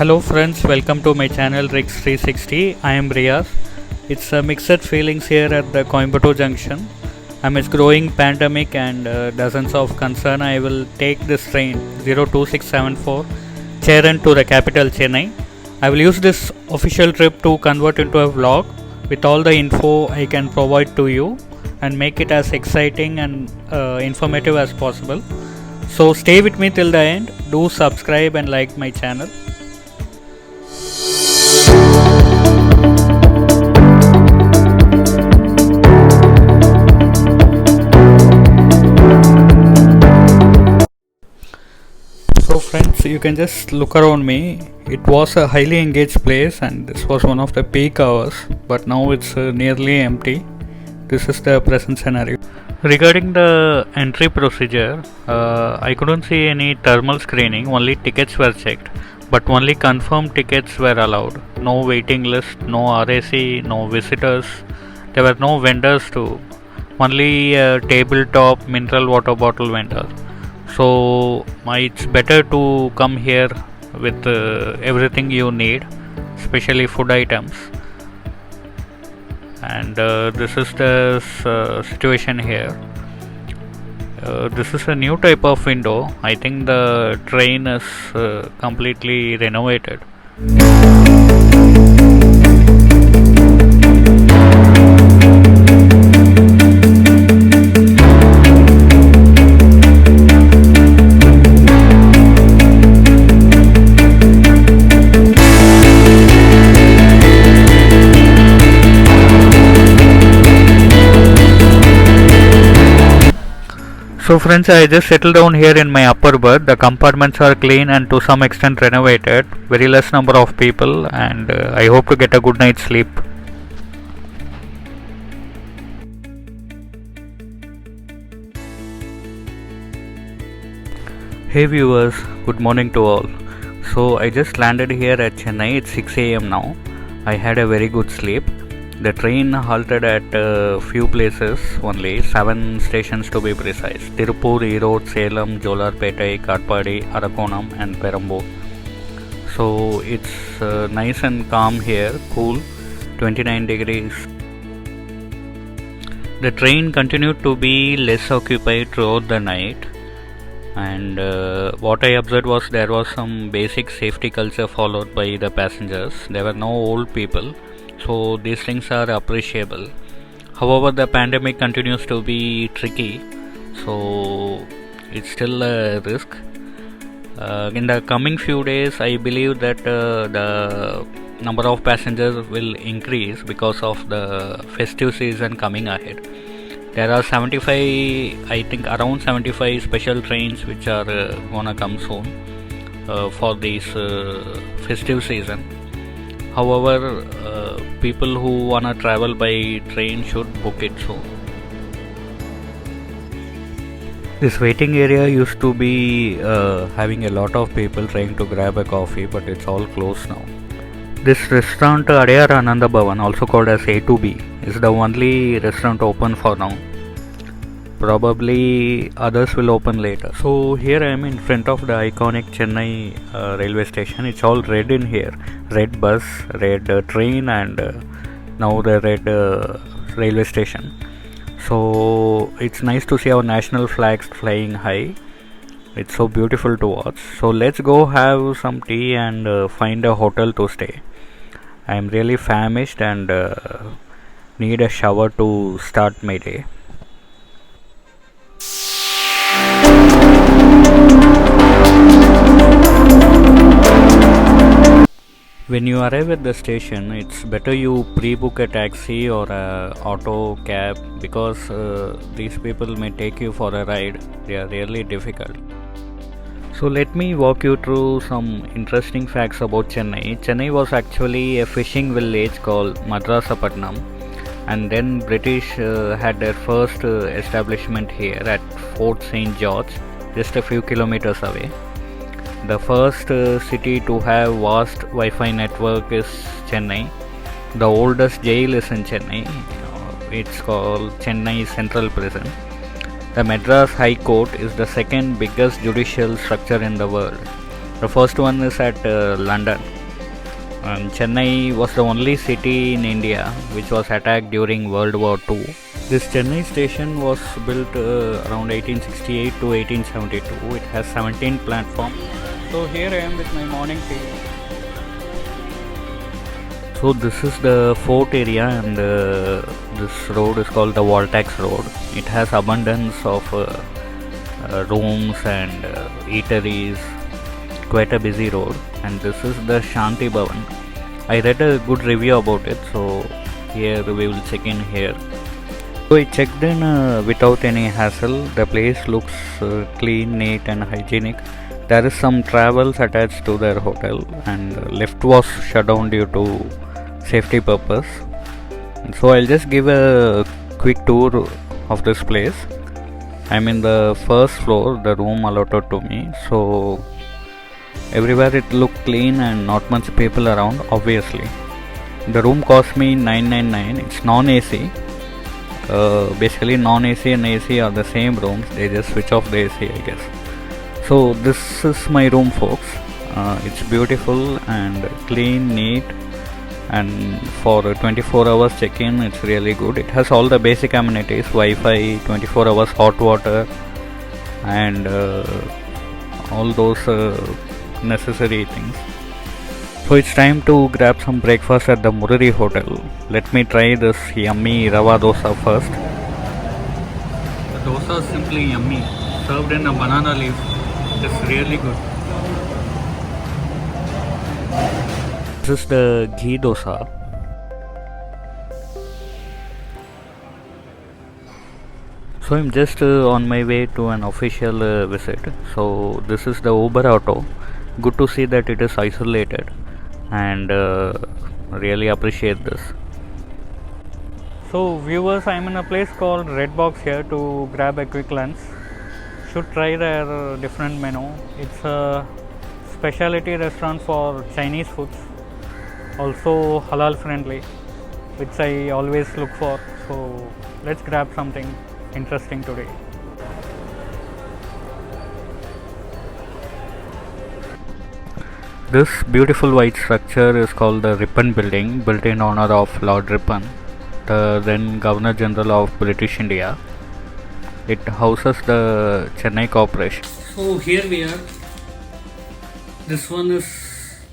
Hello friends, welcome to my channel Rix 360. I am Riyaz. It's mixed feelings here at the Coimbatore Junction. Amidst growing pandemic and dozens of concern, I will take this train 02674 Cheran to the capital Chennai. I will use this official trip to convert into a vlog with all the info I can provide to you and make it as exciting and informative as possible. So stay with me till the end. Do subscribe and like my channel. So friends, you can just look around me. It was a highly engaged place and this was one of the peak hours, but now it's nearly empty. This is the present scenario. Regarding the entry procedure, I couldn't see any thermal screening, only tickets were checked, but only confirmed tickets were allowed. No waiting list, no RAC, no visitors. There were no vendors too, only a tabletop mineral water bottle vendor. So it's better to come here with everything you need, especially food items. And this is the situation here. This is a new type of window. I think the train is completely renovated. So friends, I just settled down here in my upper berth. The compartments are clean and to some extent renovated. Very less number of people and I hope to get a good night's sleep. Hey viewers, good morning to all. So I just landed here at Chennai. It's 6 a.m. now. I had a very good sleep. The train halted at a few places only, 7 stations to be precise: Tirupur, Erode, Salem, Jolarpete, Katpadi, Arakonam and Perambur. So it's nice and calm here, cool, 29 degrees. The train continued to be less occupied throughout the night, and what I observed was there was some basic safety culture followed by the passengers. There were no old people, so these things are appreciable. However, the pandemic continues to be tricky, so it's still a risk. In the coming few days, I believe that the number of passengers will increase because of the festive season coming ahead. There are 75, I think around 75 special trains which are gonna come soon for this festive season. However, people who wanna travel by train should book it soon. This waiting area used to be having a lot of people trying to grab a coffee, but it's all closed now. This restaurant Adyar Ananda Bhavan, also called as A2B, is the only restaurant open for now. Probably others will open later. So here I am in front of the iconic Chennai railway station. It's all red in here. Red bus, red train and now the red railway station. So it's nice to see our national flags flying high. It's so beautiful to watch. So let's go have some tea and find a hotel to stay. I am really famished and need a shower to start my day. When you arrive at the station, it's better you pre-book a taxi or a auto cab because these people may take you for a ride. They are really difficult. So let me walk you through some interesting facts about Chennai. Chennai was actually a fishing village called Madrasapatnam, and then British had their first establishment here at Fort St. George, just a few kilometers away. The first city to have vast Wi-Fi network is Chennai. The oldest jail is in Chennai. It's called Chennai Central Prison. The Madras High Court is the second biggest judicial structure in the world. The first one is at London. And Chennai was the only city in India which was attacked during World War II. This Chennai station was built around 1868 to 1872. It has 17 platforms. So here I am with my morning tea. So this is the fort area, and this road is called the Voltax Road. It has abundance of rooms and eateries. Quite a busy road, and this is the Shanti Bhavan. I read a good review about it, so here we will check in here. So I checked in without any hassle. The place looks clean, neat and hygienic. There is some travels attached to their hotel, and lift was shut down due to safety purpose. So I'll just give a quick tour of this place. I'm in the first floor, the room allotted to me. So everywhere it looked clean and not much people around, obviously. The room cost me $999. It's non-AC. Basically non-AC and AC are the same rooms. They just switch off the AC, I guess. So this is my room, folks. It's beautiful and clean, neat, and for 24 hours check-in it's really good. It has all the basic amenities: Wi-Fi, 24 hours hot water, and all those necessary things. So it's time to grab some breakfast at the Murari Hotel. Let me try this yummy rava dosa first. The dosa is simply yummy, served in a banana leaf. It's really good. This is the ghee dosa. So I'm just on my way to an official visit. So this is the Uber Auto. Good to see that it is isolated, and really appreciate this. So viewers, I'm in a place called Red Box here to grab a quick lunch. Should try their different menu. It's a specialty restaurant for Chinese foods, also halal friendly, which I always look for. So let's grab something interesting today. This beautiful white structure is called the Ripon Building, built in honor of Lord Ripon, the then Governor General of British India. It houses the Chennai Corporation. So here we are. This one is,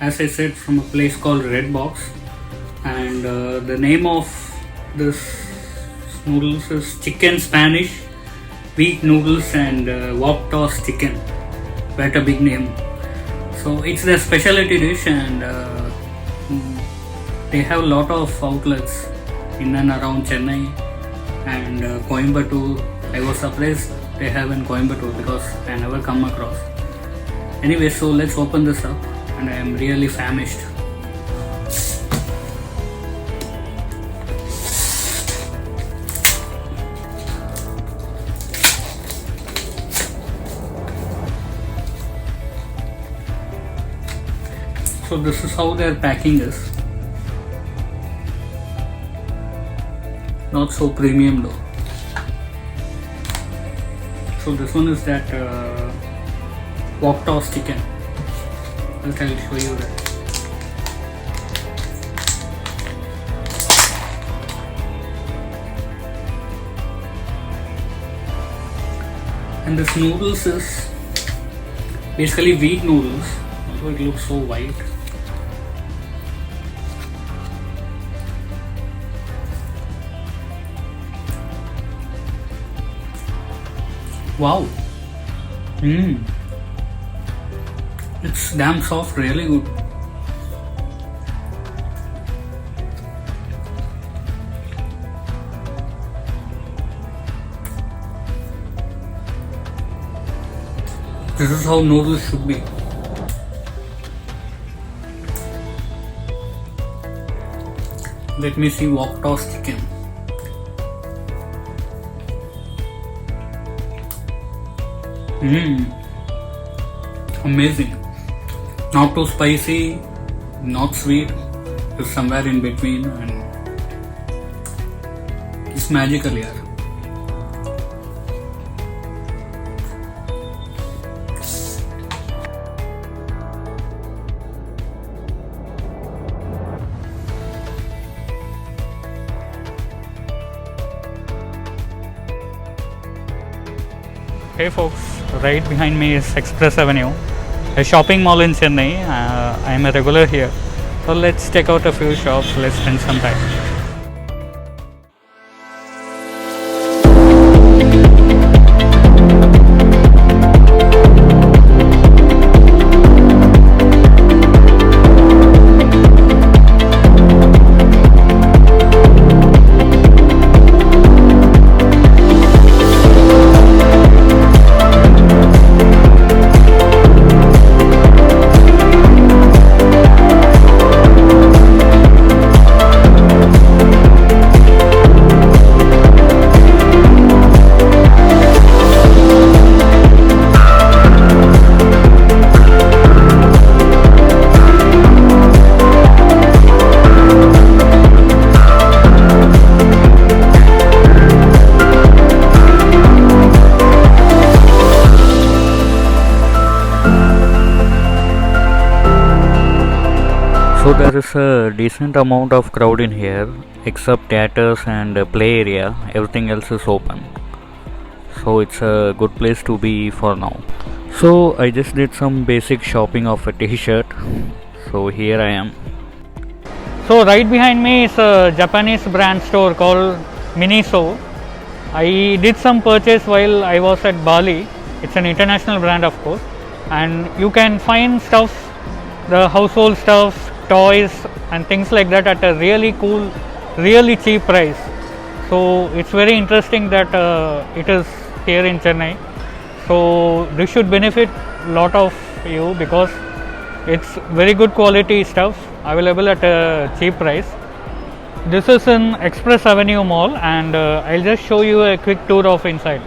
as I said, from a place called Red Box, and the name of this noodles is chicken Spanish, wheat noodles, and wok tossed chicken. Quite a big name. So it's their specialty dish, and they have a lot of outlets in and around Chennai and Coimbatore. I was surprised they have in Coimbatore because I never come across. Anyway, so let's open this up, and I am really famished. So this is how their packing is. Not so premium though. So this one is that wok tossed chicken. I'll show you that. And this noodles is basically wheat noodles. Also it looks so white. Wow. It's damn soft, really good. This is how noodles should be. Let me see wok tossed chicken. Amazing. Not too spicy, not sweet. It's somewhere in between, and it's magical here. Hey folks, right behind me is Express Avenue, a shopping mall in Chennai. I am a regular here. So let's check out a few shops, let's spend some time. So there is a decent amount of crowd in here, except theaters and play area. Everything else is open. So it's a good place to be for now. So I just did some basic shopping of a t-shirt. So here I am. So right behind me is a Japanese brand store called Miniso. I did some purchase while I was at Bali. It's an international brand, of course, and you can find stuff, the household stuff, toys and things like that at a really cool, really cheap price. So it's very interesting that it is here in Chennai. So this should benefit a lot of you because it's very good quality stuff available at a cheap price. This is in Express Avenue Mall, and I'll just show you a quick tour of inside.